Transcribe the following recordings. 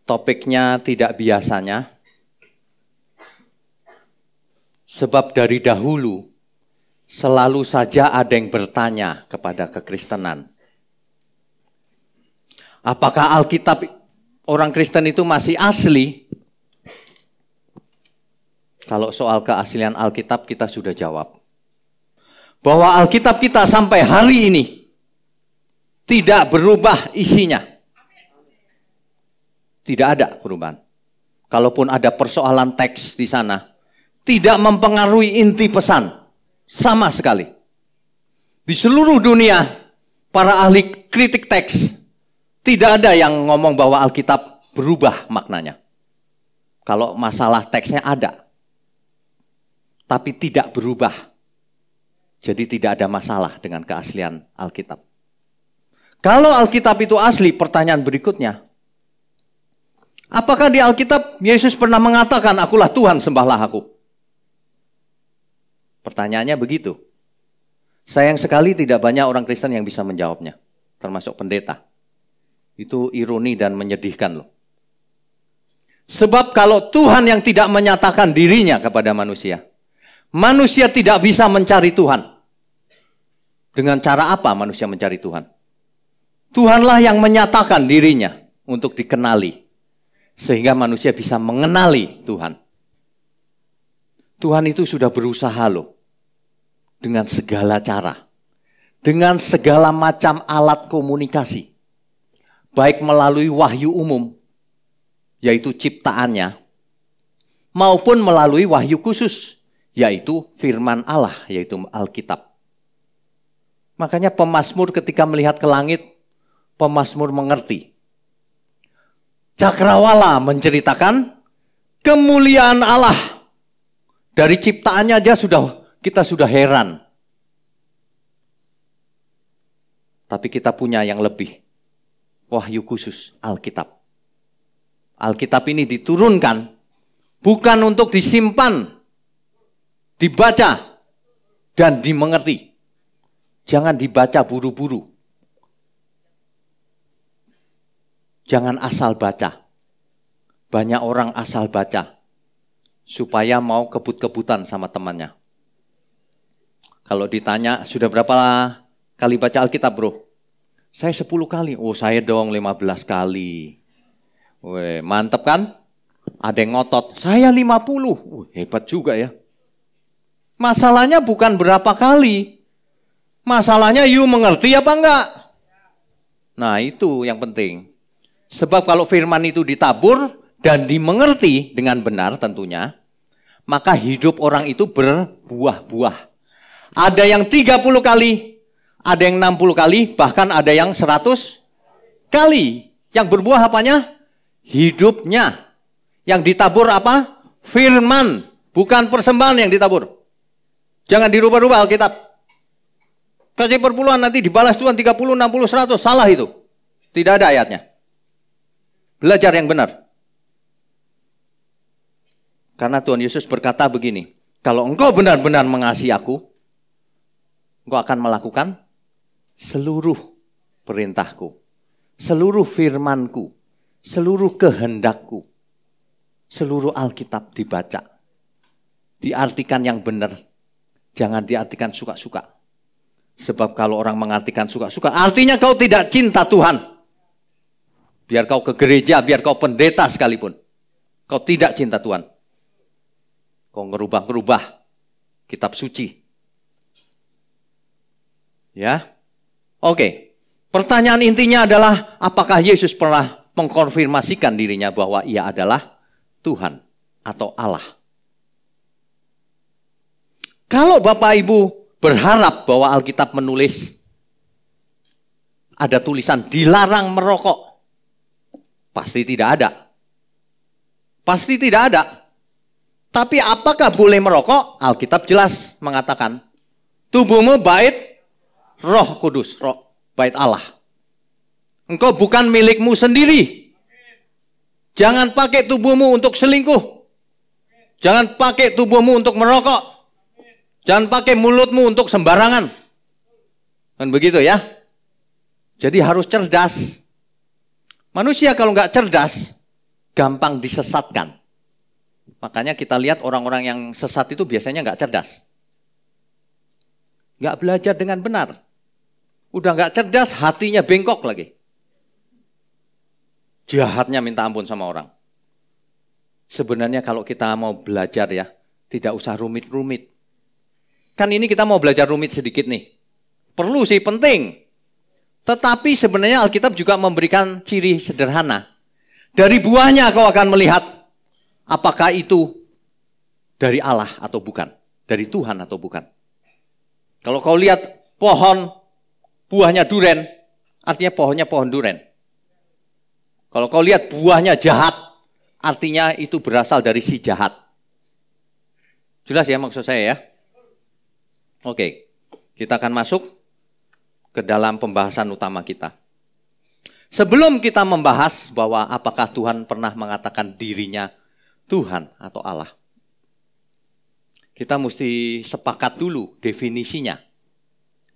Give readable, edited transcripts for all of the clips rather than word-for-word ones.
Topiknya tidak biasanya, sebab dari dahulu selalu saja ada yang bertanya kepada kekristenan. Apakah Alkitab orang Kristen itu masih asli? Kalau soal keaslian Alkitab kita sudah jawab. Bahwa Alkitab kita sampai hari ini tidak berubah isinya. Tidak ada perubahan. Kalaupun ada persoalan teks di sana, tidak mempengaruhi inti pesan sama sekali. Di seluruh dunia, para ahli kritik teks tidak ada yang ngomong bahwa Alkitab berubah maknanya. Kalau masalah teksnya ada, tapi tidak berubah. Jadi tidak ada masalah dengan keaslian Alkitab. Kalau Alkitab itu asli, pertanyaan berikutnya, apakah di Alkitab Yesus pernah mengatakan, akulah Tuhan, sembahlah aku? Pertanyaannya begitu. Sayang sekali tidak banyak orang Kristen yang bisa menjawabnya, termasuk pendeta. Itu ironi dan menyedihkan loh. Sebab kalau Tuhan yang tidak menyatakan dirinya kepada manusia, manusia tidak bisa mencari Tuhan. Dengan cara apa manusia mencari Tuhan? Tuhanlah yang menyatakan dirinya untuk dikenali. Sehingga manusia bisa mengenali Tuhan. Tuhan itu sudah berusaha loh. Dengan segala cara. Dengan segala macam alat komunikasi. Baik melalui wahyu umum. Yaitu ciptaannya. Maupun melalui wahyu khusus. Yaitu firman Allah. Yaitu Alkitab. Makanya pemazmur ketika melihat ke langit. Pemazmur mengerti. Cakrawala menceritakan kemuliaan Allah. Dari ciptaannya aja kita sudah heran. Tapi kita punya yang lebih. Wahyu khusus, Alkitab. Alkitab ini diturunkan bukan untuk disimpan, dibaca, dan dimengerti. Jangan dibaca buru-buru. Jangan asal baca. Banyak orang asal baca. Supaya mau kebut-kebutan sama temannya. Kalau ditanya, sudah berapa kali baca Alkitab bro? Saya 10 kali. Oh saya dong 15 kali. Weh, mantep kan? Ada yang ngotot. Saya 50. Hebat juga ya. Masalahnya bukan berapa kali. Masalahnya you mengerti apa enggak? Nah itu yang penting. Sebab kalau firman itu ditabur dan dimengerti dengan benar tentunya, maka hidup orang itu berbuah-buah. Ada yang 30 kali, ada yang 60 kali, bahkan ada yang 100 kali. Yang berbuah apanya? Hidupnya. Yang ditabur apa? Firman, bukan persembahan yang ditabur. Jangan dirubah-rubah Alkitab. Kasih perpuluhan nanti dibalas Tuhan 30, 60, 100, salah itu. Tidak ada ayatnya. Belajar yang benar. Karena Tuhan Yesus berkata begini, kalau engkau benar-benar mengasihi aku, engkau akan melakukan seluruh perintahku, seluruh firmanku, seluruh kehendakku, seluruh Alkitab dibaca. Diartikan yang benar, jangan diartikan suka-suka. Sebab kalau orang mengartikan suka-suka, artinya kau tidak cinta Tuhan. Biar kau ke gereja, biar kau pendeta sekalipun. Kau tidak cinta Tuhan. Kau ngerubah-ngerubah kitab suci. Ya. Oke. Pertanyaan intinya adalah apakah Yesus pernah mengkonfirmasikan dirinya bahwa ia adalah Tuhan atau Allah? Kalau Bapak Ibu berharap bahwa Alkitab menulis ada tulisan dilarang merokok, pasti tidak ada. Pasti tidak ada. Tapi apakah boleh merokok? Alkitab jelas mengatakan, tubuhmu bait Roh Kudus, bait Allah. Engkau bukan milikmu sendiri. Jangan pakai tubuhmu untuk selingkuh. Jangan pakai tubuhmu untuk merokok. Jangan pakai mulutmu untuk sembarangan. Kan begitu ya? Jadi harus cerdas. Manusia kalau nggak cerdas, gampang disesatkan. Makanya kita lihat orang-orang yang sesat itu biasanya nggak cerdas. Nggak belajar dengan benar. Udah nggak cerdas, hatinya bengkok lagi. Jahatnya minta ampun sama orang. Sebenarnya kalau kita mau belajar ya, tidak usah rumit-rumit. Kan ini kita mau belajar rumit sedikit nih. Perlu sih, penting. Tetapi sebenarnya Alkitab juga memberikan ciri sederhana. Dari buahnya kau akan melihat apakah itu dari Allah atau bukan. Dari Tuhan atau bukan. Kalau kau lihat pohon buahnya duren, artinya pohonnya pohon duren. Kalau kau lihat buahnya jahat, artinya itu berasal dari si jahat. Jelas ya maksud saya ya? Oke, kita akan masuk ke dalam pembahasan utama kita. Sebelum kita membahas bahwa apakah Tuhan pernah mengatakan dirinya Tuhan atau Allah, kita mesti sepakat dulu definisinya.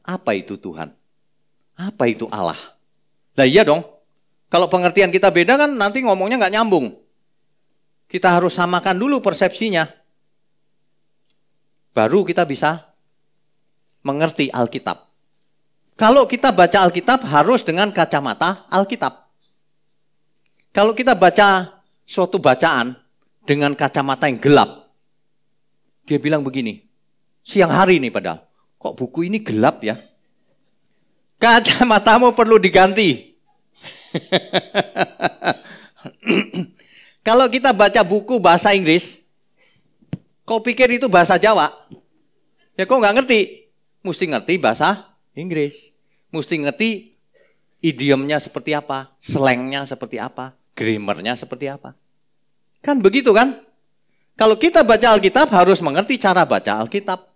Apa itu Tuhan? Apa itu Allah? Nah iya dong, kalau pengertian kita beda kan nanti ngomongnya nggak nyambung. Kita harus samakan dulu persepsinya. Baru kita bisa mengerti Alkitab. Kalau kita baca Alkitab harus dengan kacamata Alkitab. Kalau kita baca suatu bacaan dengan kacamata yang gelap, dia bilang begini, siang hari nih padahal, kok buku ini gelap ya? Kacamatamu perlu diganti. Kalau kita baca buku bahasa Inggris, kau pikir itu bahasa Jawa? Ya kau nggak ngerti. Mesti ngerti bahasa Inggris. Mesti ngerti idiomnya seperti apa, slangnya seperti apa, grammarnya seperti apa. Kan begitu kan? Kalau kita baca Alkitab harus mengerti cara baca Alkitab.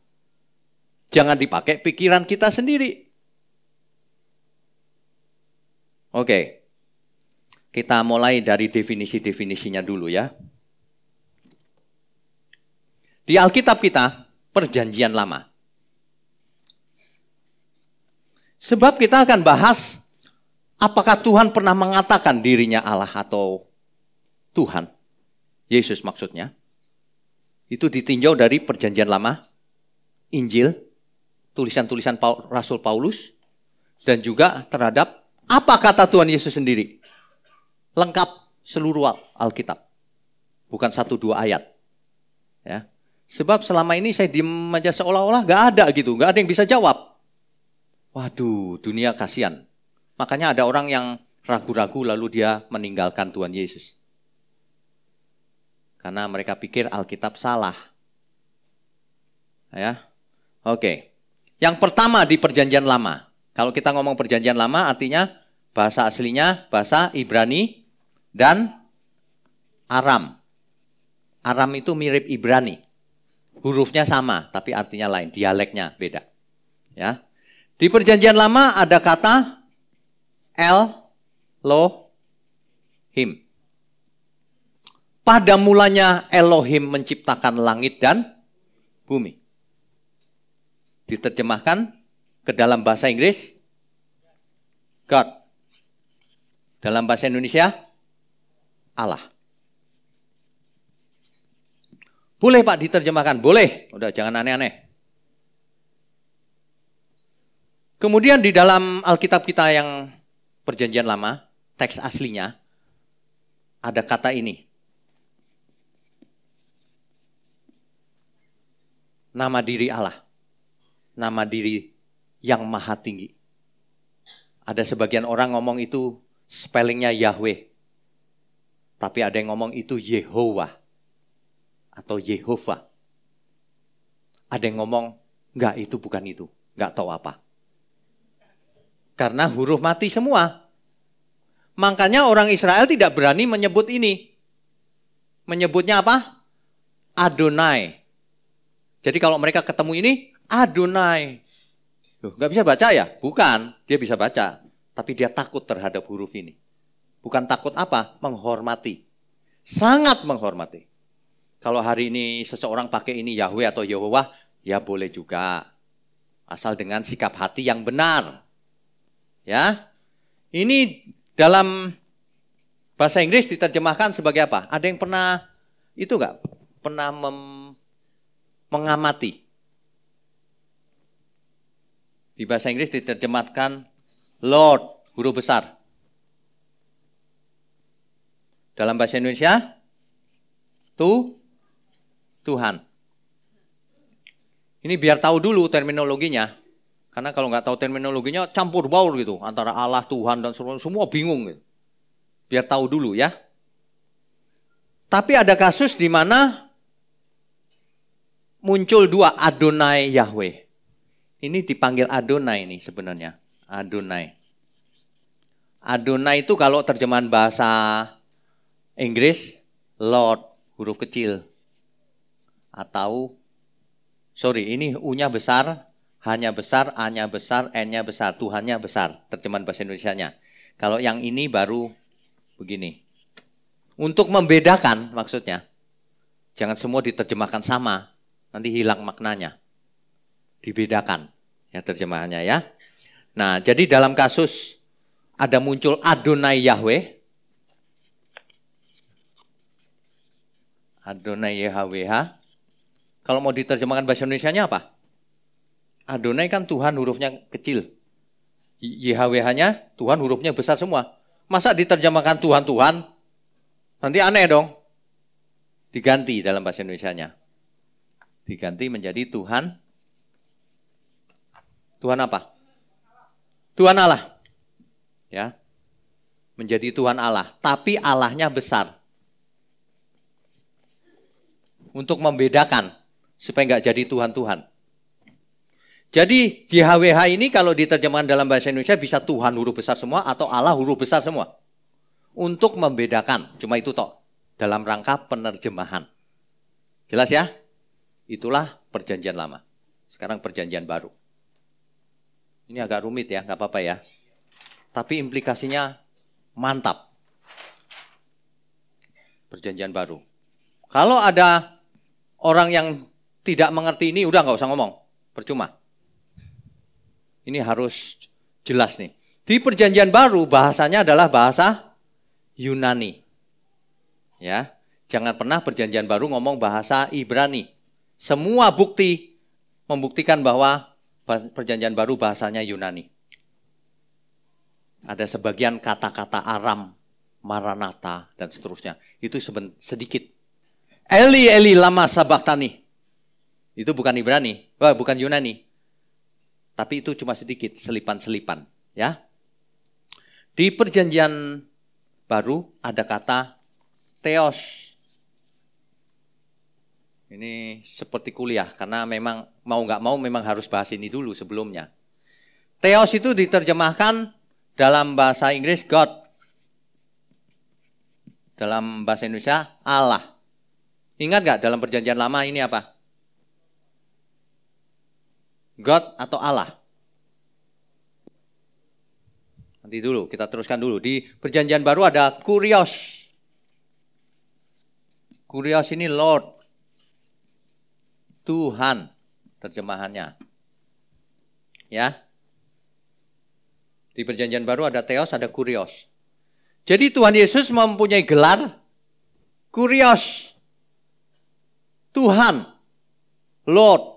Jangan dipakai pikiran kita sendiri. Oke. Kita mulai dari definisi-definisinya dulu ya. Di Alkitab kita, Perjanjian Lama. Sebab kita akan bahas apakah Tuhan pernah mengatakan dirinya Allah atau Tuhan. Yesus maksudnya. Itu ditinjau dari Perjanjian Lama, Injil, tulisan-tulisan Rasul Paulus, dan juga terhadap apa kata Tuhan Yesus sendiri. Lengkap seluruh Alkitab. Bukan 1-2 ayat. Ya. Sebab selama ini saya diem aja seolah-olah gak ada gitu. Gak ada yang bisa jawab. Waduh, dunia kasihan. Makanya ada orang yang ragu-ragu lalu dia meninggalkan Tuhan Yesus. Karena mereka pikir Alkitab salah. Ya. Oke. Yang pertama di Perjanjian Lama. Kalau kita ngomong Perjanjian Lama artinya bahasa aslinya bahasa Ibrani dan Aram. Aram itu mirip Ibrani. Hurufnya sama tapi artinya lain, dialeknya beda. Ya. Di Perjanjian Lama ada kata Elohim. Pada mulanya Elohim menciptakan langit dan bumi. Diterjemahkan ke dalam bahasa Inggris, God. Dalam bahasa Indonesia, Allah. Boleh Pak diterjemahkan? Boleh. Udah jangan aneh-aneh. Kemudian di dalam Alkitab kita yang Perjanjian Lama, teks aslinya, ada kata ini. Nama diri Allah. Nama diri yang maha tinggi. Ada sebagian orang ngomong itu spellingnya Yahweh. Tapi ada yang ngomong itu Yehovah. Atau Yehova. Ada yang ngomong, enggak itu bukan itu. Enggak tahu apa. Karena huruf mati semua. Makanya orang Israel tidak berani menyebut ini. Menyebutnya apa? Adonai. Jadi kalau mereka ketemu ini, Adonai. Loh, gak bisa baca ya? Bukan, dia bisa baca. Tapi dia takut terhadap huruf ini. Bukan takut apa? Menghormati. Sangat menghormati. Kalau hari ini seseorang pakai ini Yahweh atau Yehovah, ya boleh juga. Asal dengan sikap hati yang benar. Ya, ini dalam Bahasa Inggris diterjemahkan sebagai apa? Ada yang pernah itu enggak? Pernah mengamati? Di bahasa Inggris diterjemahkan Lord, huruf besar. Dalam bahasa Indonesia, Tuhan. Ini biar tahu dulu terminologinya. Karena kalau nggak tahu terminologinya campur baur gitu. Antara Allah, Tuhan, dan semua bingung gitu. Biar tahu dulu ya. Tapi ada kasus di mana muncul dua, Adonai Yahweh. Ini dipanggil Adonai ini sebenarnya. Adonai. Adonai itu kalau terjemahan bahasa Inggris, Lord, huruf kecil. Atau, ini U-nya besar, H-nya besar, A-nya besar, N-nya besar, Tuhannya besar. Terjemahan bahasa Indonesianya. Kalau yang ini baru begini. Untuk membedakan maksudnya. Jangan semua diterjemahkan sama. Nanti hilang maknanya. Dibedakan ya terjemahannya ya. Nah, jadi dalam kasus ada muncul Adonai Yahweh. Adonai YHWH. Kalau mau diterjemahkan bahasa Indonesianya apa? Adonai kan Tuhan hurufnya kecil. YHWH-nya Tuhan hurufnya besar semua. Masa diterjemahkan Tuhan-Tuhan? Nanti aneh dong. Diganti dalam bahasa Indonesianya. Diganti menjadi Tuhan. Tuhan apa? Tuhan Allah. Ya. Menjadi Tuhan Allah. Tapi Allahnya besar. Untuk membedakan supaya nggak jadi Tuhan-Tuhan. Jadi YHWH ini kalau diterjemahkan dalam bahasa Indonesia bisa Tuhan huruf besar semua atau Allah huruf besar semua. Untuk membedakan, cuma itu toh dalam rangka penerjemahan. Jelas ya? Itulah perjanjian lama. Sekarang perjanjian baru. Ini agak rumit ya, nggak apa-apa ya. Tapi implikasinya mantap. Perjanjian baru. Kalau ada orang yang tidak mengerti ini, udah nggak usah ngomong, percuma. Ini harus jelas nih. Di perjanjian baru bahasanya adalah bahasa Yunani. Ya, jangan pernah perjanjian baru ngomong bahasa Ibrani. Semua bukti membuktikan bahwa perjanjian baru bahasanya Yunani. Ada sebagian kata-kata Aram, Maranatha, dan seterusnya. Itu sedikit. Eli, Eli, lama sabachthani. Itu bukan Ibrani, bukan Yunani. Tapi itu cuma sedikit, selipan-selipan. Ya. Di perjanjian baru ada kata theos. Ini seperti kuliah, karena memang mau nggak mau memang harus bahas ini dulu sebelumnya. Theos itu diterjemahkan dalam bahasa Inggris God. Dalam bahasa Indonesia Allah. Ingat nggak dalam perjanjian lama ini apa? God atau Allah? Nanti dulu, kita teruskan dulu. Di perjanjian baru ada kurios. Kurios ini Lord. Tuhan terjemahannya. Ya. Di perjanjian baru ada theos, ada kurios. Jadi Tuhan Yesus mempunyai gelar kurios. Tuhan, Lord.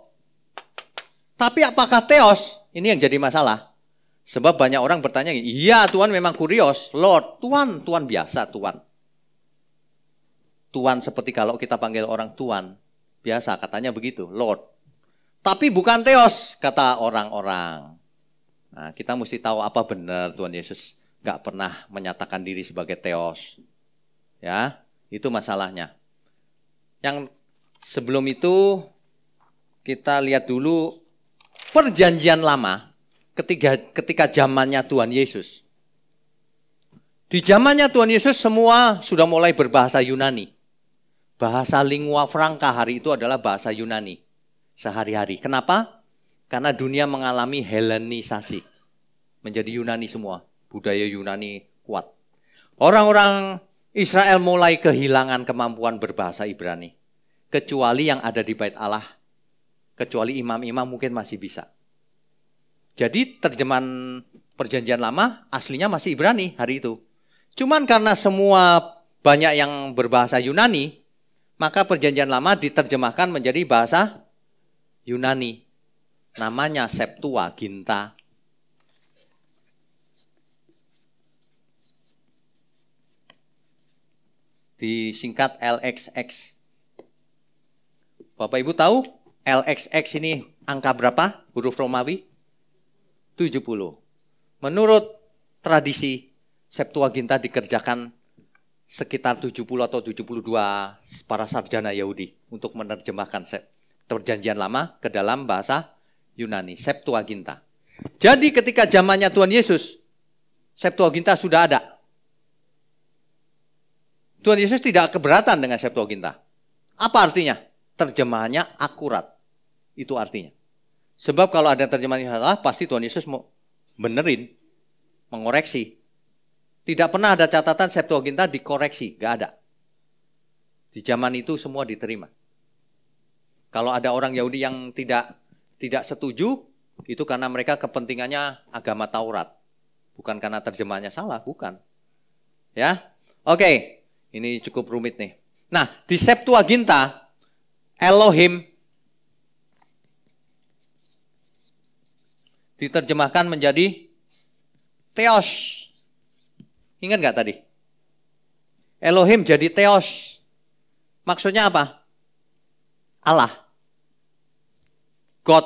Tapi apakah theos? Ini yang jadi masalah. Sebab banyak orang bertanya, iya Tuhan memang kurios, Lord. Tuhan biasa, Tuhan. Tuhan seperti kalau kita panggil orang Tuhan. Biasa katanya begitu, Lord. Tapi bukan theos, kata orang-orang. Nah, kita mesti tahu apa benar Tuhan Yesus gak pernah menyatakan diri sebagai theos. Ya, itu masalahnya. Yang sebelum itu kita lihat dulu perjanjian lama ketika zamannya Tuhan Yesus. Di zamannya Tuhan Yesus semua sudah mulai berbahasa Yunani. Bahasa lingua franca hari itu adalah bahasa Yunani sehari-hari. Kenapa? Karena dunia mengalami Helenisasi. Menjadi Yunani semua. Budaya Yunani kuat. Orang-orang Israel mulai kehilangan kemampuan berbahasa Ibrani. Kecuali yang ada di Bait Allah. Kecuali imam-imam mungkin masih bisa. Jadi terjemahan perjanjian lama aslinya masih Ibrani hari itu. Cuman karena semua banyak yang berbahasa Yunani, maka perjanjian lama diterjemahkan menjadi bahasa Yunani. Namanya Septuaginta. Disingkat LXX. Bapak Ibu tahu LXX ini angka berapa huruf Romawi? 70. Menurut tradisi, Septuaginta dikerjakan sekitar 70 atau 72 para sarjana Yahudi untuk menerjemahkan perjanjian lama ke dalam bahasa Yunani, Septuaginta. Jadi ketika zamannya Tuhan Yesus, Septuaginta sudah ada. Tuhan Yesus tidak keberatan dengan Septuaginta. Apa artinya? Terjemahannya akurat. Itu artinya. Sebab kalau ada terjemahan yang salah, pasti Tuhan Yesus mau benerin, mengoreksi. Tidak pernah ada catatan Septuaginta dikoreksi, gak ada. Di zaman itu semua diterima. Kalau ada orang Yahudi yang tidak setuju, itu karena mereka kepentingannya agama Taurat. Bukan karena terjemahannya salah, bukan. Ya, oke. Ini cukup rumit nih. Nah, di Septuaginta, Elohim diterjemahkan menjadi Theos. Ingat gak tadi? Elohim jadi Theos. Maksudnya apa? Allah. God.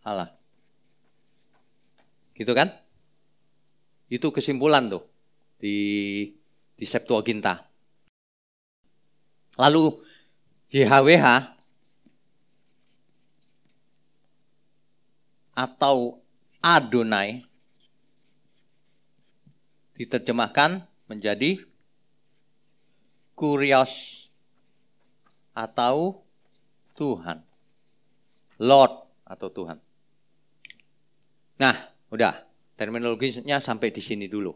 Allah. Gitu kan? Itu kesimpulan tuh di Septuaginta. Lalu YHWH atau Adonai diterjemahkan menjadi Kurios atau Tuhan. Lord atau Tuhan. Nah, udah. Terminologinya sampai di sini dulu.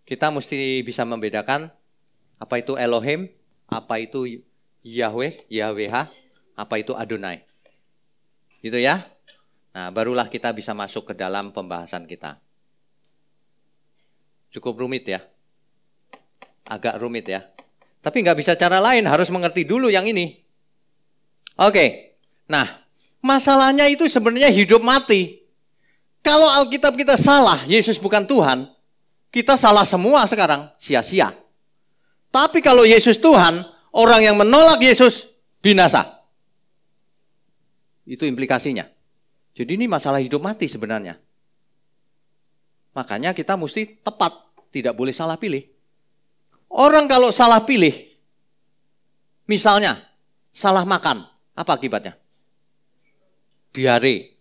Kita mesti bisa membedakan apa itu Elohim, apa itu Yahweh, YHWH, apa itu Adonai. Gitu ya. Nah, barulah kita bisa masuk ke dalam pembahasan kita. Cukup rumit ya. Agak rumit ya. Tapi nggak bisa cara lain, harus mengerti dulu yang ini. Oke. Nah, masalahnya itu sebenarnya hidup mati. Kalau Alkitab kita salah, Yesus bukan Tuhan, kita salah semua sekarang, sia-sia. Tapi kalau Yesus Tuhan, orang yang menolak Yesus binasa. Itu implikasinya. Jadi ini masalah hidup mati sebenarnya. Makanya kita mesti tepat, tidak boleh salah pilih. Orang kalau salah pilih, misalnya salah makan, apa akibatnya? Diare.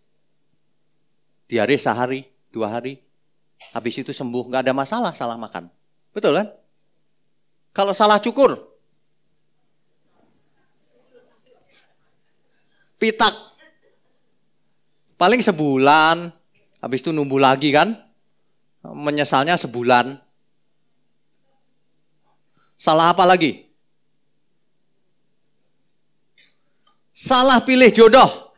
Diare sehari, 2 hari. Habis itu sembuh, nggak ada masalah salah makan. Betul kan? Kalau salah cukur, pitak. Paling sebulan, habis itu numbuh lagi kan. Menyesalnya sebulan. Salah apa lagi? Salah pilih jodoh.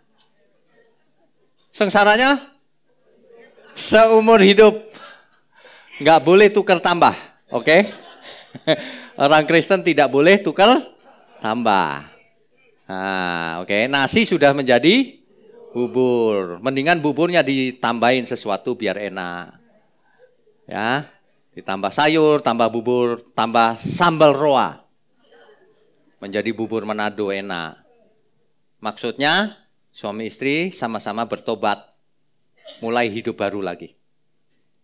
Sengsaranya seumur hidup. Nggak boleh tukar tambah. Oke? Orang Kristen tidak boleh tukar tambah. Nah, oke. Nasi sudah menjadi bubur. Mendingan buburnya ditambahin sesuatu biar enak. Ya. Ditambah sayur, tambah bubur, tambah sambal roa. Menjadi bubur Manado enak. Maksudnya suami istri sama-sama bertobat. Mulai hidup baru lagi.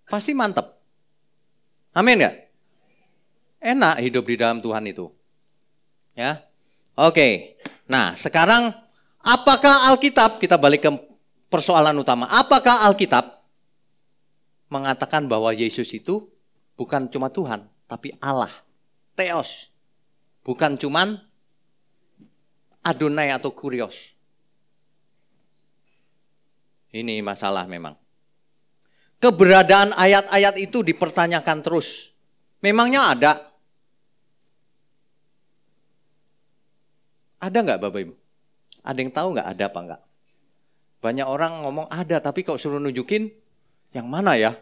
Pasti mantep. Amin gak? Enak hidup di dalam Tuhan itu. Ya. Oke. Nah, sekarang apakah Alkitab, kita balik ke persoalan utama. Apakah Alkitab mengatakan bahwa Yesus itu bukan cuma Tuhan, tapi Allah, Theos. Bukan cuman Adonai atau Kurios. Ini masalah memang. Keberadaan ayat-ayat itu dipertanyakan terus. Memangnya ada? Ada nggak Bapak Ibu? Ada yang tahu nggak ada apa nggak? Banyak orang ngomong ada, tapi kok suruh nunjukin yang mana ya?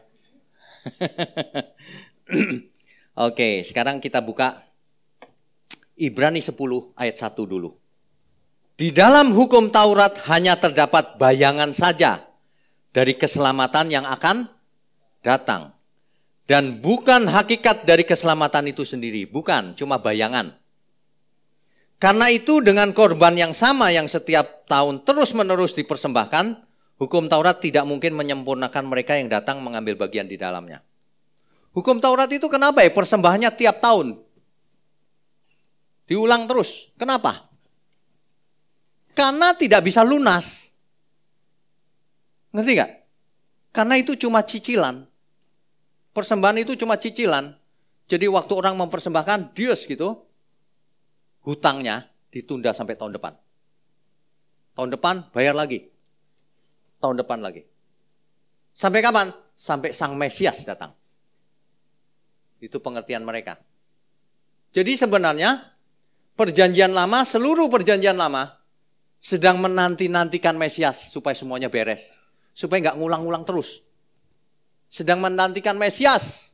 Oke, sekarang kita buka Ibrani 10 ayat 1 dulu. Di dalam hukum Taurat hanya terdapat bayangan saja dari keselamatan yang akan datang. Dan bukan hakikat dari keselamatan itu sendiri. Bukan, cuma bayangan. Karena itu dengan korban yang sama yang setiap tahun terus-menerus dipersembahkan, hukum Taurat tidak mungkin menyempurnakan mereka yang datang mengambil bagian di dalamnya. Hukum Taurat itu kenapa ya? Persembahannya tiap tahun. Diulang terus. Kenapa? Karena tidak bisa lunas. Ngerti gak? Karena itu cuma cicilan. Persembahan itu cuma cicilan. Jadi waktu orang mempersembahkan, dius gitu. Hutangnya ditunda sampai tahun depan. Tahun depan bayar lagi. Tahun depan lagi. Sampai kapan? Sampai Sang Mesias datang. Itu pengertian mereka. Jadi sebenarnya perjanjian lama, seluruh perjanjian lama sedang menanti-nantikan Mesias supaya semuanya beres. Supaya nggak ngulang-ngulang terus. Sedang menantikan Mesias.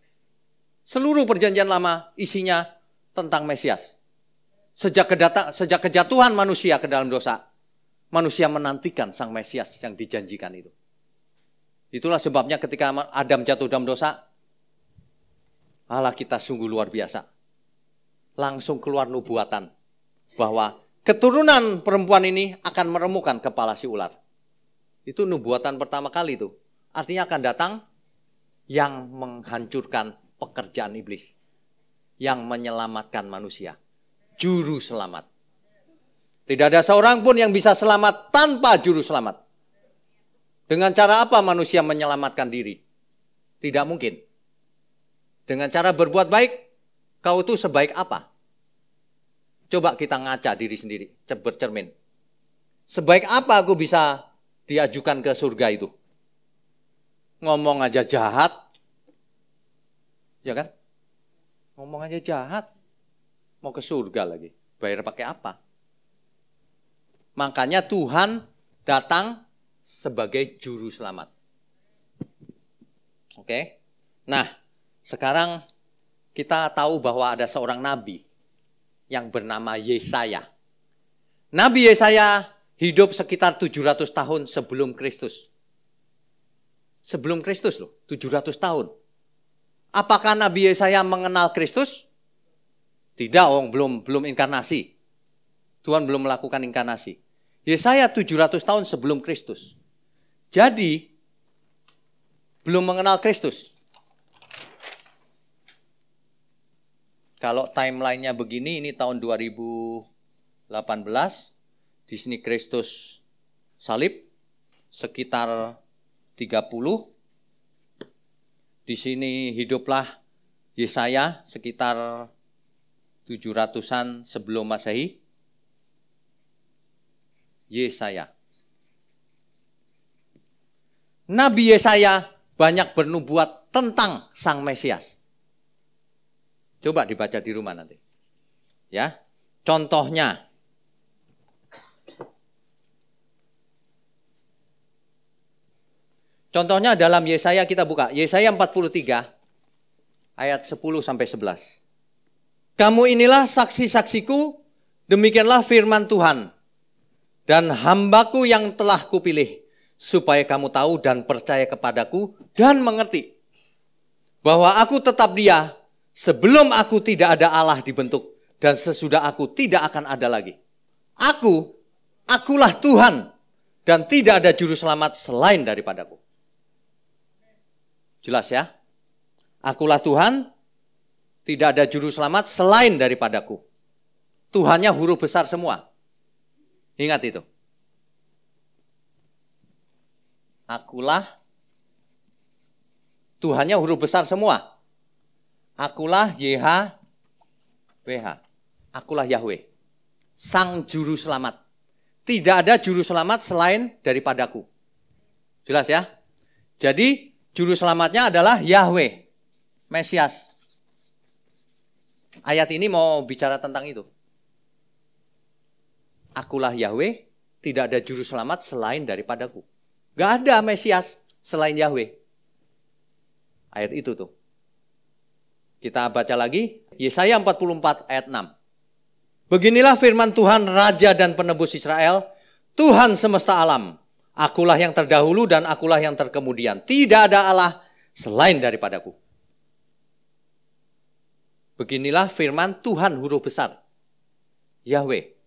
Seluruh perjanjian lama isinya tentang Mesias. Sejak kejatuhan manusia ke dalam dosa, manusia menantikan Sang Mesias yang dijanjikan itu. Itulah sebabnya ketika Adam jatuh dalam dosa, Allah kita sungguh luar biasa. Langsung keluar nubuatan bahwa keturunan perempuan ini akan meremukkan kepala si ular. Itu nubuatan pertama kali itu. Artinya akan datang yang menghancurkan pekerjaan iblis. Yang menyelamatkan manusia. Juru selamat. Tidak ada seorang pun yang bisa selamat tanpa juru selamat. Dengan cara apa manusia menyelamatkan diri? Tidak mungkin. Dengan cara berbuat baik, kau tuh sebaik apa? Coba kita ngaca diri sendiri, bercermin. Sebaik apa aku bisa diajukan ke surga itu? Ngomong aja jahat. Ya kan? Ngomong aja jahat. Mau ke surga lagi. Bayar pakai apa? Makanya Tuhan datang sebagai juru selamat. Oke? Nah, sekarang kita tahu bahwa ada seorang nabi yang bernama Yesaya. Nabi Yesaya hidup sekitar 700 tahun sebelum Kristus. Sebelum Kristus loh, 700 tahun. Apakah Nabi Yesaya mengenal Kristus? Tidak, belum inkarnasi. Tuhan belum melakukan inkarnasi. Yesaya 700 tahun sebelum Kristus. Jadi, belum mengenal Kristus. Kalau timelinenya begini, ini tahun 2018. Di sini Kristus salib sekitar 30. Di sini hiduplah Yesaya sekitar 700-an sebelum Masehi. Yesaya. Nabi Yesaya banyak bernubuat tentang Sang Mesias. Coba dibaca di rumah nanti. Ya. Contohnya dalam Yesaya kita buka. Yesaya 43 ayat 10 sampai 11. Kamu inilah saksi-saksiku, demikianlah firman Tuhan. Dan hambaku yang telah kupilih, supaya kamu tahu dan percaya kepadaku dan mengerti. Bahwa aku tetap Dia, sebelum aku tidak ada Allah dibentuk, dan sesudah aku tidak akan ada lagi. Akulah Tuhan, dan tidak ada juru selamat selain daripadaku. Jelas ya? Akulah Tuhan, tidak ada juru selamat selain daripadaku. Tuhannya huruf besar semua. Ingat itu. Akulah, Tuhannya huruf besar semua. Akulah YHWH. Akulah Yahweh. Sang juru selamat. Tidak ada juru selamat selain daripadaku. Jelas ya? Jadi juru selamatnya adalah Yahweh. Mesias. Ayat ini mau bicara tentang itu. Akulah Yahweh, tidak ada juru selamat selain daripadaku. Gak ada Mesias selain Yahweh. Ayat itu tuh. Kita baca lagi, Yesaya 44 ayat 6. Beginilah firman Tuhan, Raja dan Penebus Israel, Tuhan semesta alam. Akulah yang terdahulu dan akulah yang terkemudian. Tidak ada Allah selain daripadaku. Beginilah firman Tuhan huruf besar, Yahweh.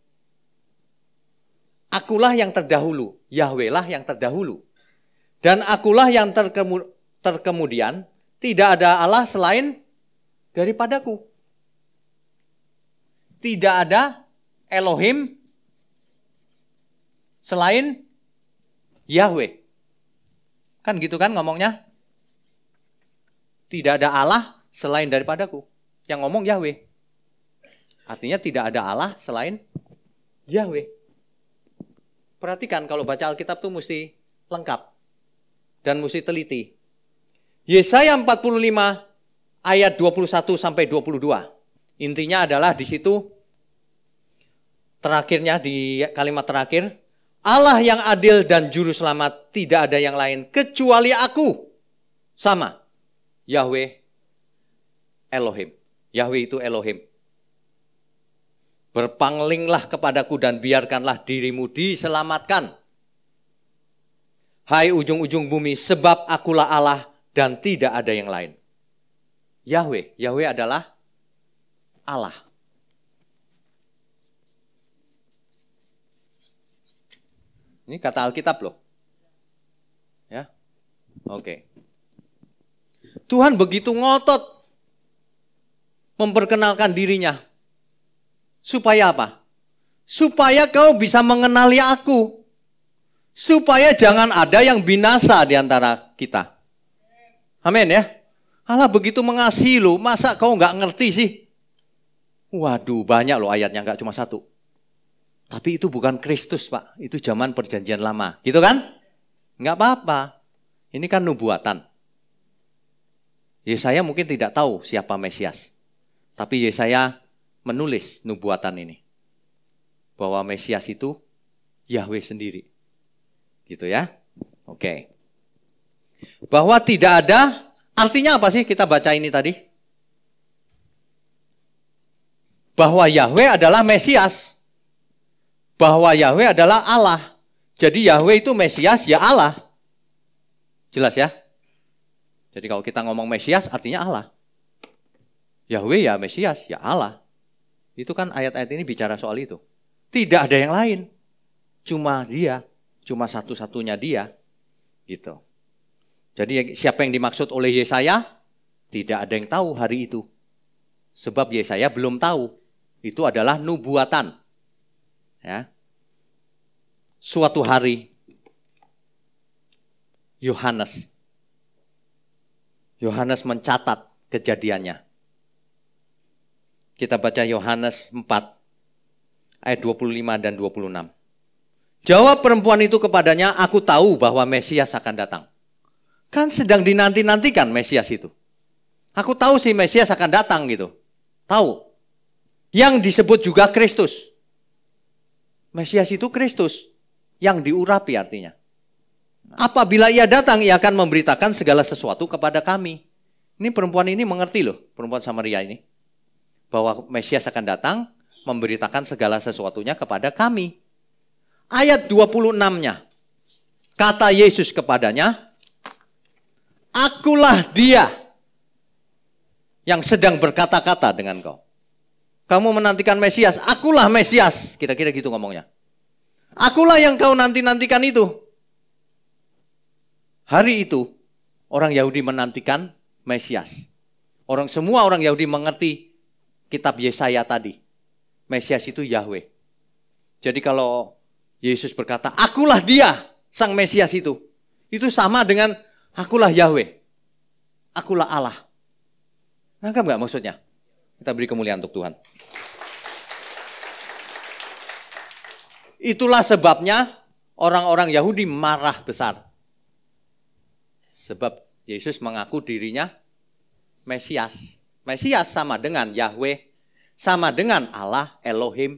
Akulah yang terdahulu, Yahweh lah yang terdahulu. Dan akulah yang terkemudian, tidak ada Allah selain daripadaku. Tidak ada Elohim selain Yahweh. Kan gitu kan ngomongnya? Tidak ada Allah selain daripadaku. Yang ngomong Yahweh. Artinya tidak ada Allah selain Yahweh. Perhatikan kalau baca Alkitab tuh mesti lengkap. Dan mesti teliti. Yesaya 45 ayat 21 sampai 22. Intinya adalah di situ terakhirnya di kalimat terakhir, Allah yang adil dan juru selamat, tidak ada yang lain kecuali aku. Sama. Yahweh Elohim. Yahweh itu Elohim. Berpanglinglah kepadaku dan biarkanlah dirimu diselamatkan. Hai ujung-ujung bumi, sebab akulah Allah dan tidak ada yang lain. Yahweh, Yahweh adalah Allah. Ini kata Alkitab loh. Ya. Oke. Tuhan begitu ngotot memperkenalkan dirinya. Supaya apa? Supaya kau bisa mengenali aku. Supaya jangan ada yang binasa di antara kita. Amin ya. Allah begitu mengasihi lu, masa kau nggak ngerti sih? Waduh, banyak loh ayatnya, nggak cuma satu. Tapi itu bukan Kristus, Pak. Itu zaman perjanjian lama. Gitu kan? Nggak apa-apa. Ini kan nubuatan. Yesaya mungkin tidak tahu siapa Mesias. Tapi Yesaya menulis nubuatan ini. Bahwa Mesias itu Yahweh sendiri. Gitu ya. Oke. Bahwa tidak ada, artinya apa sih kita baca ini tadi? Bahwa Yahweh adalah Mesias. Bahwa Yahweh adalah Allah. Jadi Yahweh itu Mesias, ya Allah. Jelas ya? Jadi kalau kita ngomong Mesias artinya Allah. Yahweh ya Mesias, ya Allah. Itu kan ayat-ayat ini bicara soal itu. Tidak ada yang lain. Cuma dia. Cuma satu-satunya dia. Gitu. Jadi siapa yang dimaksud oleh Yesaya? Tidak ada yang tahu hari itu. Sebab Yesaya belum tahu. Itu adalah nubuatan. Ya. Suatu hari Yohanes mencatat kejadiannya. Kita baca Yohanes 4 ayat 25 dan 26. Jawab perempuan itu kepadanya, aku tahu bahwa Mesias akan datang. Kan sedang dinanti-nantikan Mesias itu. Aku tahu si Mesias akan datang gitu. Tahu. Yang disebut juga Kristus. Mesias itu Kristus. Yang diurapi artinya. Apabila ia datang, ia akan memberitakan segala sesuatu kepada kami. Ini perempuan ini mengerti loh, perempuan Samaria ini. Bahwa Mesias akan datang, memberitakan segala sesuatunya kepada kami. Ayat 26-nya. Kata Yesus kepadanya, akulah dia yang sedang berkata-kata dengan kau. Kamu menantikan Mesias, akulah Mesias. Kira-kira gitu ngomongnya. Akulah yang kau nanti-nantikan itu. Hari itu, orang Yahudi menantikan Mesias. Semua orang Yahudi mengerti kitab Yesaya tadi. Mesias itu Yahweh. Jadi kalau Yesus berkata, akulah dia, sang Mesias itu. Itu sama dengan akulah Yahweh. Akulah Allah. Nangkap gak maksudnya? Kita beri kemuliaan untuk Tuhan. Itulah sebabnya orang-orang Yahudi marah besar. Sebab Yesus mengaku dirinya Mesias. Mesias sama dengan Yahweh, sama dengan Allah, Elohim.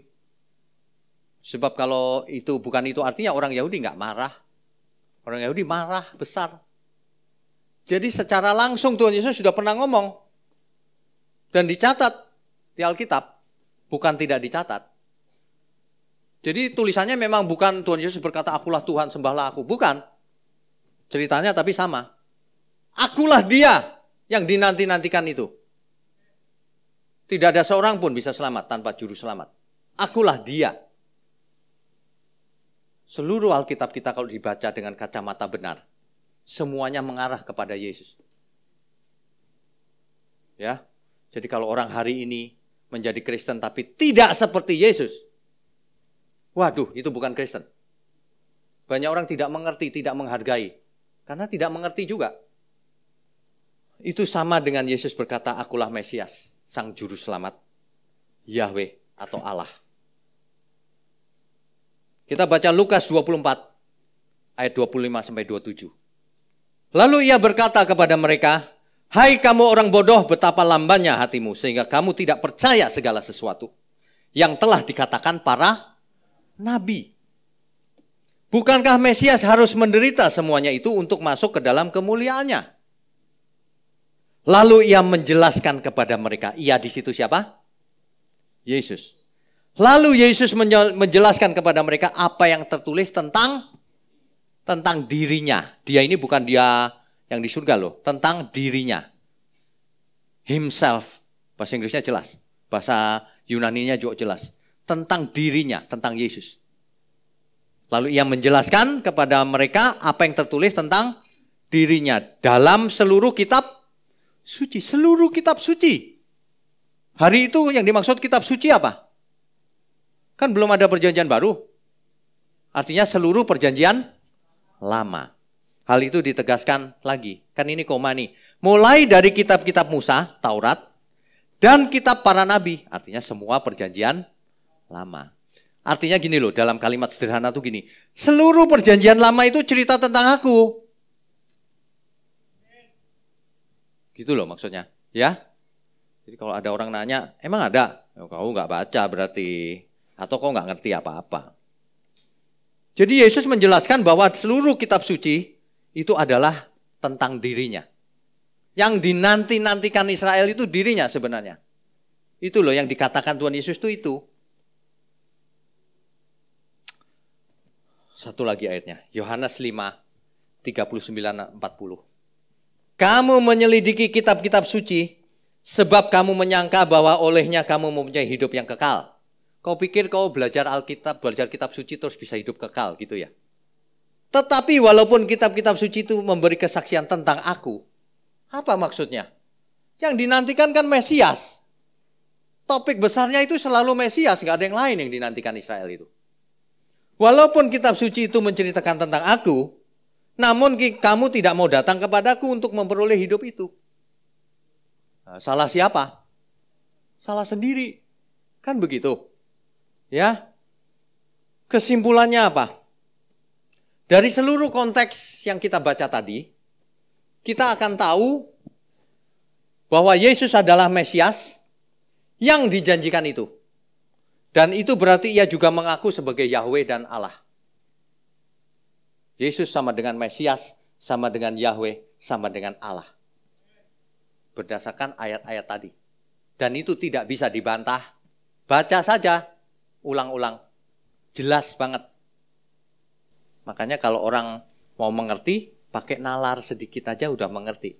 Sebab kalau itu bukan itu artinya orang Yahudi nggak marah. Orang Yahudi marah besar. Jadi secara langsung Tuhan Yesus sudah pernah ngomong. Dan dicatat di Alkitab. Bukan tidak dicatat. Jadi tulisannya memang bukan Tuhan Yesus berkata, akulah Tuhan, sembahlah aku. Bukan. Ceritanya tapi sama. Akulah dia yang dinanti-nantikan itu. Tidak ada seorang pun bisa selamat tanpa juru selamat. Akulah dia. Seluruh Alkitab kita kalau dibaca dengan kacamata benar, semuanya mengarah kepada Yesus. Ya. Jadi kalau orang hari ini menjadi Kristen tapi tidak seperti Yesus, waduh, itu bukan Kristen. Banyak orang tidak mengerti, tidak menghargai. Karena tidak mengerti juga. Itu sama dengan Yesus berkata, akulah Mesias, Sang Juru Selamat, Yahweh atau Allah. Kita baca Lukas 24, ayat 25-27. Lalu ia berkata kepada mereka, hai kamu orang bodoh, betapa lambannya hatimu, sehingga kamu tidak percaya segala sesuatu yang telah dikatakan para nabi. Bukankah Mesias harus menderita semuanya itu untuk masuk ke dalam kemuliaannya? Lalu ia menjelaskan kepada mereka, ia di situ siapa? Yesus. Lalu Yesus menjelaskan kepada mereka apa yang tertulis tentang dirinya. Dia ini bukan dia yang di surga loh, tentang dirinya. Himself. Bahasa Inggrisnya jelas, bahasa Yunaninya juga jelas. Tentang dirinya, tentang Yesus. Lalu ia menjelaskan kepada mereka apa yang tertulis tentang dirinya dalam seluruh kitab suci. Seluruh kitab suci. Hari itu yang dimaksud kitab suci apa? Kan belum ada perjanjian baru. Artinya seluruh perjanjian lama. Hal itu ditegaskan lagi. Kan ini koma nih. Mulai dari kitab-kitab Musa, Taurat, dan kitab para nabi. Artinya semua perjanjian lama. Artinya gini loh, dalam kalimat sederhana tuh gini. Seluruh perjanjian lama itu cerita tentang aku. Gitu loh maksudnya. Ya. Jadi kalau ada orang nanya, emang ada? Kau nggak baca berarti. Atau kau nggak ngerti apa-apa. Jadi Yesus menjelaskan bahwa seluruh kitab suci itu adalah tentang dirinya. Yang dinanti-nantikan Israel itu dirinya sebenarnya. Itu loh yang dikatakan Tuhan Yesus itu. Satu lagi ayatnya. Yohanes 5, 39-40. Kamu menyelidiki kitab-kitab suci, sebab kamu menyangka bahwa olehnya kamu mempunyai hidup yang kekal. Kau pikir kau belajar Alkitab, belajar kitab suci terus bisa hidup kekal gitu ya. Tetapi walaupun kitab-kitab suci itu memberi kesaksian tentang aku, apa maksudnya? Yang dinantikan kan Mesias. Topik besarnya itu selalu Mesias, gak ada yang lain yang dinantikan Israel itu. Walaupun kitab suci itu menceritakan tentang aku, namun kamu tidak mau datang kepadaku untuk memperoleh hidup itu. Nah, salah siapa? Salah sendiri. Kan begitu. Ya, kesimpulannya apa? Dari seluruh konteks yang kita baca tadi, kita akan tahu bahwa Yesus adalah Mesias yang dijanjikan itu. Dan itu berarti ia juga mengaku sebagai Yahweh dan Allah. Yesus sama dengan Mesias, sama dengan Yahweh, sama dengan Allah. Berdasarkan ayat-ayat tadi. Dan itu tidak bisa dibantah. Baca saja. Ulang-ulang, jelas banget. Makanya kalau orang mau mengerti, pakai nalar sedikit aja udah mengerti.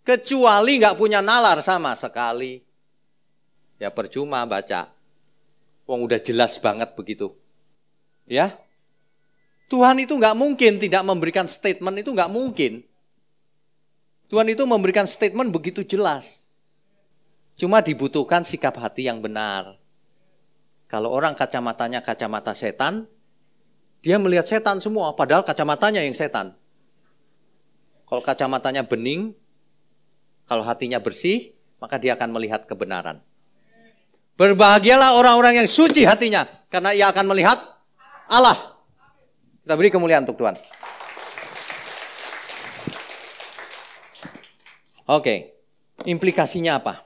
Kecuali nggak punya nalar sama sekali, ya percuma baca. Wong udah jelas banget begitu. Ya, Tuhan itu nggak mungkin tidak memberikan statement, itu nggak mungkin. Tuhan itu memberikan statement begitu jelas. Cuma dibutuhkan sikap hati yang benar. Kalau orang kacamatanya kacamata setan, dia melihat setan semua, padahal kacamatanya yang setan. Kalau kacamatanya bening, kalau hatinya bersih, maka dia akan melihat kebenaran. Berbahagialah orang-orang yang suci hatinya, karena ia akan melihat Allah. Kita beri kemuliaan untuk Tuhan. Oke, implikasinya apa?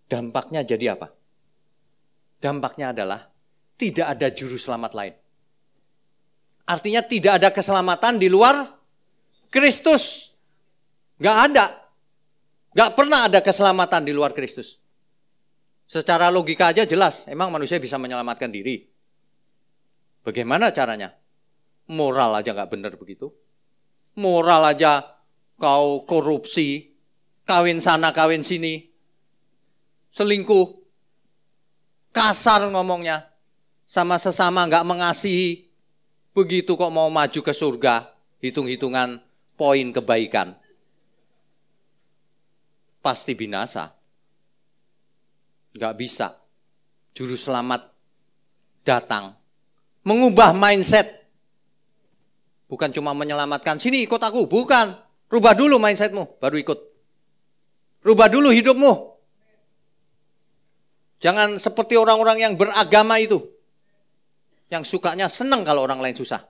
Dampaknya jadi apa? Dampaknya adalah tidak ada juru selamat lain. Artinya tidak ada keselamatan di luar Kristus. Nggak ada. Nggak pernah ada keselamatan di luar Kristus. Secara logika aja jelas, emang manusia bisa menyelamatkan diri. Bagaimana caranya? Moral aja nggak benar begitu. Moral aja kau korupsi, kawin sana kawin sini, selingkuh, kasar ngomongnya, sama sesama nggak mengasihi. Begitu kok mau maju ke surga, hitung-hitungan poin kebaikan. Pasti binasa. Nggak bisa. Juru selamat datang. Mengubah mindset. Bukan cuma menyelamatkan, sini ikut aku. Bukan. Rubah dulu mindsetmu, baru ikut. Rubah dulu hidupmu. Jangan seperti orang-orang yang beragama itu. Yang sukanya senang kalau orang lain susah.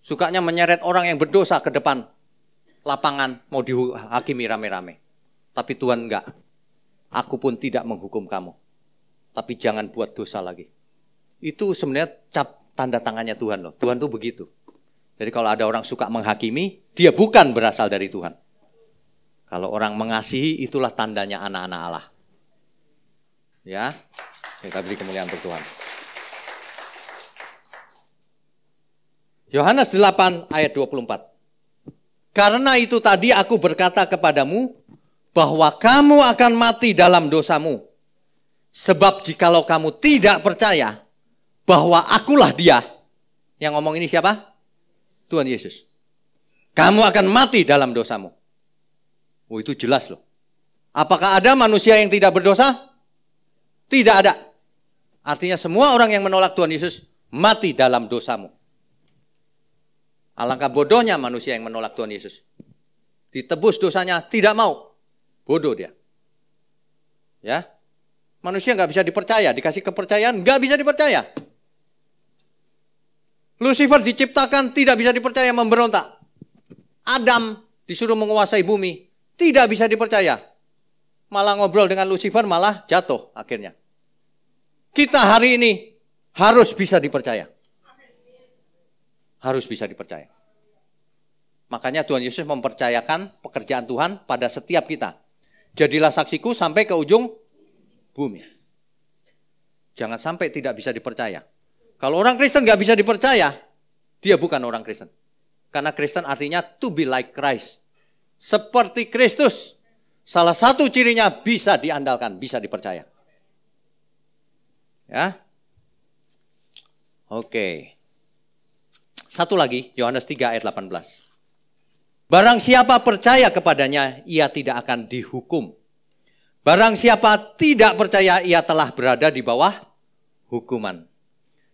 Sukanya menyeret orang yang berdosa ke depan lapangan, mau dihakimi rame-rame. Tapi Tuhan enggak. Aku pun tidak menghukum kamu. Tapi jangan buat dosa lagi. Itu sebenarnya tanda tangannya Tuhan loh. Tuhan tuh begitu. Jadi kalau ada orang suka menghakimi, dia bukan berasal dari Tuhan. Kalau orang mengasihi, itulah tandanya anak-anak Allah. Ya, kita beri kemuliaan untuk Tuhan. Yohanes 8 ayat 24. Karena itu tadi aku berkata kepadamu, bahwa kamu akan mati dalam dosamu. Sebab jikalau kamu tidak percaya bahwa akulah dia. Yang ngomong ini siapa? Tuhan Yesus. Kamu akan mati dalam dosamu. Oh, itu jelas loh. Apakah ada manusia yang tidak berdosa? Tidak ada. Artinya semua orang yang menolak Tuhan Yesus mati dalam dosamu. Alangkah bodohnya manusia yang menolak Tuhan Yesus. Ditebus dosanya, tidak mau. Bodoh dia. Ya. Manusia nggak bisa dipercaya, dikasih kepercayaan nggak bisa dipercaya. Lucifer diciptakan tidak bisa dipercaya, memberontak. Adam disuruh menguasai bumi, tidak bisa dipercaya. Malah ngobrol dengan Lucifer, malah jatuh akhirnya. Kita hari ini harus bisa dipercaya. Harus bisa dipercaya. Makanya Tuhan Yesus mempercayakan pekerjaan Tuhan pada setiap kita. Jadilah saksiku sampai ke ujung bumi. Jangan sampai tidak bisa dipercaya. Kalau orang Kristen gak bisa dipercaya, dia bukan orang Kristen. Karena Kristen artinya to be like Christ. Seperti Kristus. Salah satu cirinya bisa diandalkan, bisa dipercaya. Ya. Oke. Satu lagi, Yohanes 3 ayat 18. Barang siapa percaya kepadanya, ia tidak akan dihukum. Barang siapa tidak percaya, ia telah berada di bawah hukuman.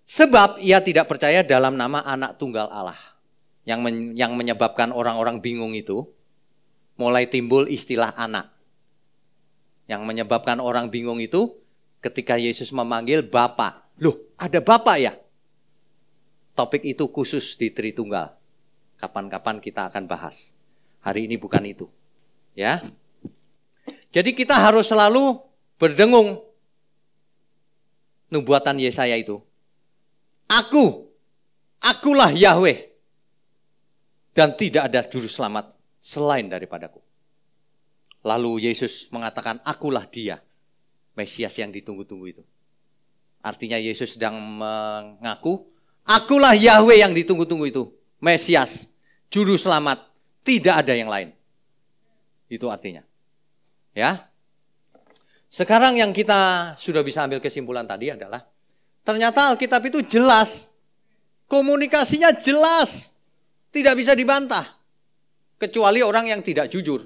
Sebab ia tidak percaya dalam nama anak tunggal Allah. Yang menyebabkan orang-orang bingung itu, mulai timbul istilah anak. Yang menyebabkan orang bingung itu, ketika Yesus memanggil Bapa. Loh, ada Bapa ya? Topik itu khusus di Tritunggal. Kapan-kapan kita akan bahas. Hari ini bukan itu. Ya. Jadi kita harus selalu berdengung. Nubuatan Yesaya itu. Akulah Yahweh. Dan tidak ada juru selamat selain daripadaku. Lalu Yesus mengatakan, akulah dia. Mesias yang ditunggu-tunggu itu. Artinya Yesus sedang mengaku, akulah Yahweh yang ditunggu-tunggu itu. Mesias. Juru selamat, tidak ada yang lain. Itu artinya. Ya. Sekarang yang kita sudah bisa ambil kesimpulan tadi adalah, ternyata Alkitab itu jelas. Komunikasinya jelas. Tidak bisa dibantah. Kecuali orang yang tidak jujur.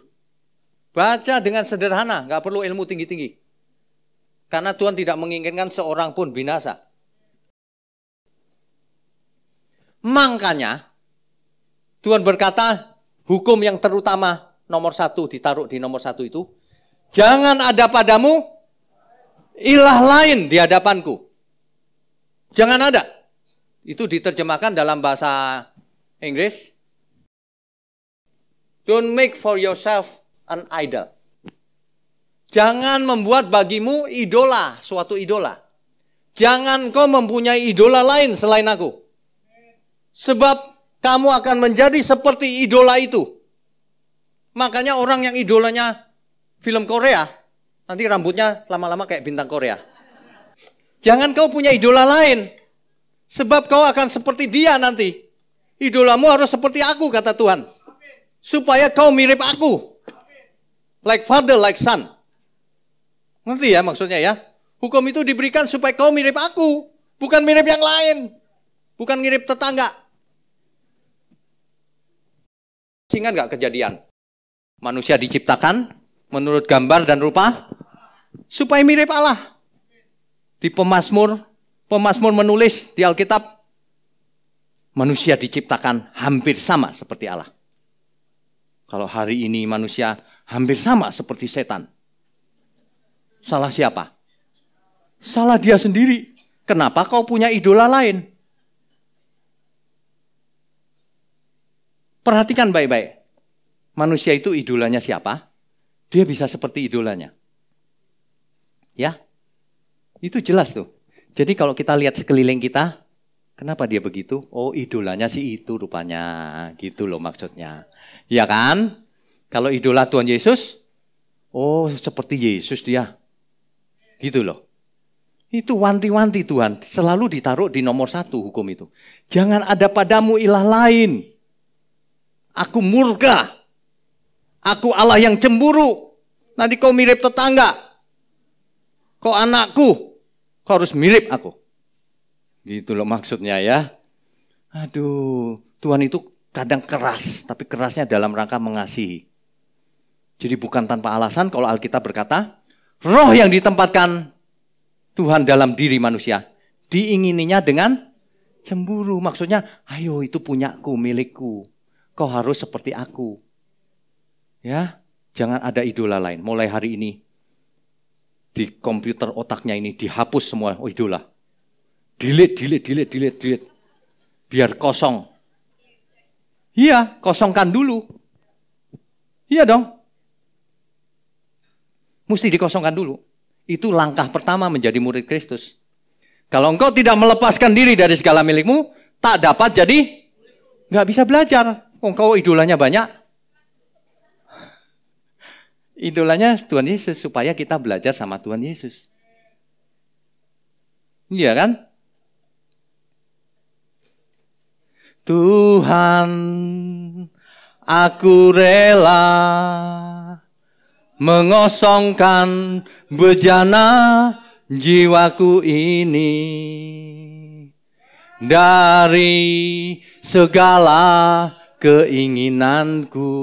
Baca dengan sederhana, gak perlu ilmu tinggi-tinggi. Karena Tuhan tidak menginginkan seorang pun binasa. Makanya, Tuhan berkata, hukum yang terutama nomor 1 ditaruh di nomor 1 itu, jangan ada padamu ilah lain di hadapanku. Jangan ada. Itu diterjemahkan dalam bahasa Inggris. Don't make for yourself an idol. Jangan membuat bagimu idola, suatu idola. Jangan kau mempunyai idola lain selain aku. Sebab kamu akan menjadi seperti idola itu. Makanya orang yang idolanya film Korea, nanti rambutnya lama-lama kayak bintang Korea. Jangan kau punya idola lain. Sebab kau akan seperti dia nanti. Idolamu harus seperti aku, kata Tuhan. Supaya kau mirip aku. Like father, like son. Ngerti ya maksudnya ya? Hukum itu diberikan supaya kau mirip aku. Bukan mirip yang lain. Bukan mirip tetangga. Ingat gak kejadian? Manusia diciptakan menurut gambar dan rupa supaya mirip Allah. Di Pemazmur menulis di Alkitab, manusia diciptakan hampir sama seperti Allah. Kalau hari ini manusia hampir sama seperti setan. Salah siapa? Salah dia sendiri. Kenapa kau punya idola lain? Perhatikan baik-baik. Manusia itu idolanya siapa? Dia bisa seperti idolanya. Ya, itu jelas tuh. Jadi kalau kita lihat sekeliling kita, kenapa dia begitu? Oh, idolanya sih itu rupanya. Gitu loh maksudnya. Ya kan? Kalau idola Tuhan Yesus, oh seperti Yesus dia. Gitu loh. Itu wanti-wanti Tuhan. Selalu ditaruh di nomor 1 hukum itu. Jangan ada padamu ilah lain. Aku murka. Aku Allah yang cemburu. Nanti kau mirip tetangga. Kau anakku. Kau harus mirip aku. Gitu loh maksudnya ya. Aduh, Tuhan itu kadang keras. Tapi kerasnya dalam rangka mengasihi. Jadi bukan tanpa alasan kalau Alkitab berkata, roh yang ditempatkan Tuhan dalam diri manusia. Diingininya dengan cemburu. Maksudnya, ayo itu punyaku, milikku. Kau harus seperti aku. Ya, jangan ada idola lain. Mulai hari ini, di komputer otaknya ini dihapus semua idola. Delete. Biar kosong. Iya, kosongkan dulu. Iya dong. Mesti dikosongkan dulu. Itu langkah pertama menjadi murid Kristus. Kalau engkau tidak melepaskan diri dari segala milikmu, tak dapat jadi, nggak bisa belajar. Engkau idolanya banyak. Idolanya Tuhan Yesus supaya kita belajar sama Tuhan Yesus. Iya kan? Tuhan, aku rela mengosongkan bejana jiwaku ini dari segala keinginanku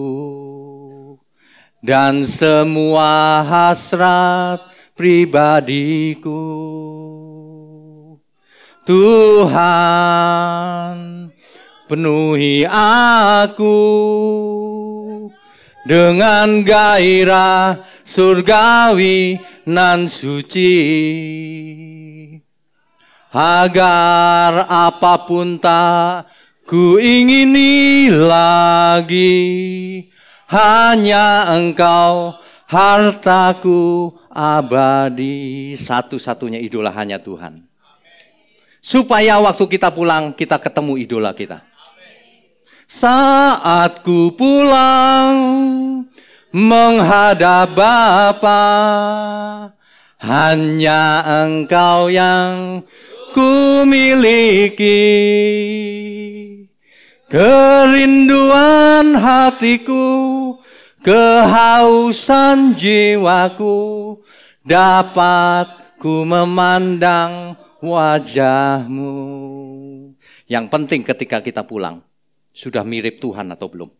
dan semua hasrat pribadiku. Tuhan, penuhi aku dengan gairah surgawi nan suci, agar apapun tak ku ingini lagi, hanya Engkau hartaku abadi. Satu-satunya idola hanya Tuhan. Supaya waktu kita pulang kita ketemu idola kita. Saat ku pulang menghadap Bapa, hanya Engkau yang ku miliki. Kerinduan hatiku, kehausan jiwaku, dapat ku memandang wajah-Mu. Yang penting ketika kita pulang, sudah mirip Tuhan atau belum?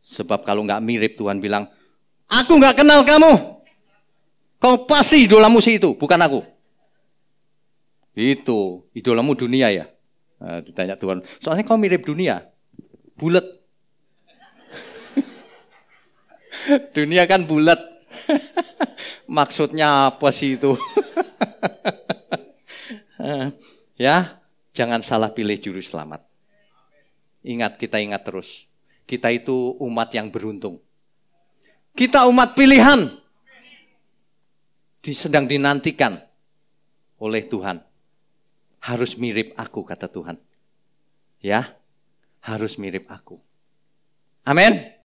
Sebab kalau nggak mirip, Tuhan bilang, aku nggak kenal kamu. Kau pasti idolamu sih itu, bukan aku. Itu, idolamu dunia ya? Nah, ditanya Tuhan, soalnya kau mirip dunia. Bulat. Dunia kan bulat. Maksudnya apa sih itu? Ya, jangan salah pilih juru selamat. Ingat, kita ingat terus. Kita itu umat yang beruntung. Kita umat pilihan. Sedang dinantikan oleh Tuhan. Harus mirip aku, kata Tuhan. Ya, harus mirip aku. Amin.